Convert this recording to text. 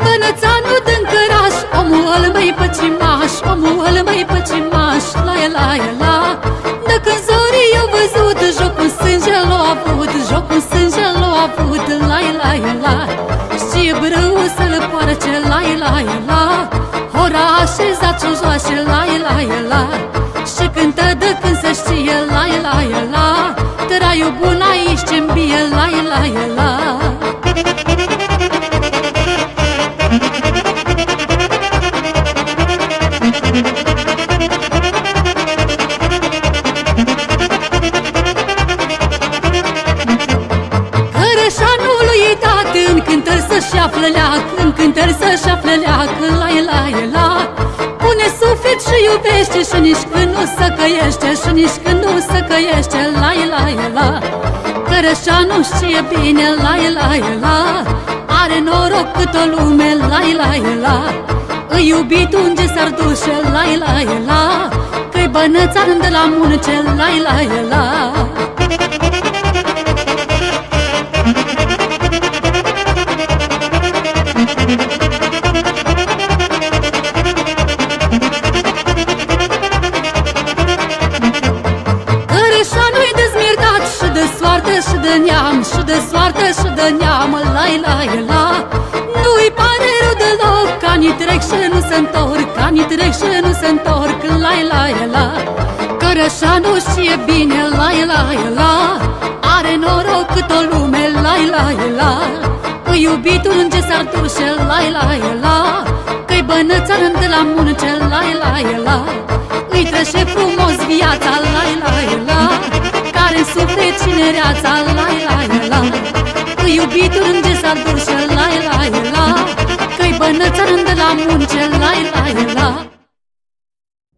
Bănățanul din căraș, omul ăl măi păcimaș, omul ăl măi păcimaș, la e la e la. De când zorii i-au văzut, jocul sânge l-a avut, jocul sânge l-a avut, la e la e la. Știe brâu să-l poarce, la e la e la. Ora așezat și-o joace, la e la e la. Și cântă de când se știe, la e la e la. Traiul bun aici ce-mi bie, la e la e la. În cântări să-și află leac, în cântări să-și află leac, la e la e la. Pune suflet și iubește și nici când nu se căiește, și nici când nu se căiește, la e la e la. Cărășanul știe bine, la e la e la. Are noroc cât o lume, la e la e la. Îi iubit unde s-ar duce, la e la e la. Că-i bănățan de la munce, la e la e la. Și de neam, și de soartă, și de neam, la la la. Nu-i pare rău deloc, că anii trec și nu se întorc, că anii trec și nu se întorc, la la la. Cărășanul știe bine, la la la. Are noroc cât o lume, la la la. Îi iubitul unde s-ar duce, la la la. Că-i bănățan de la munce, la la la. Îi trece frumos viața, la la la. Care-n suflet cinereața, la la la. Îi iubitul unde s-ar duce, la la la. Că-i bănățan de la munce, la la la.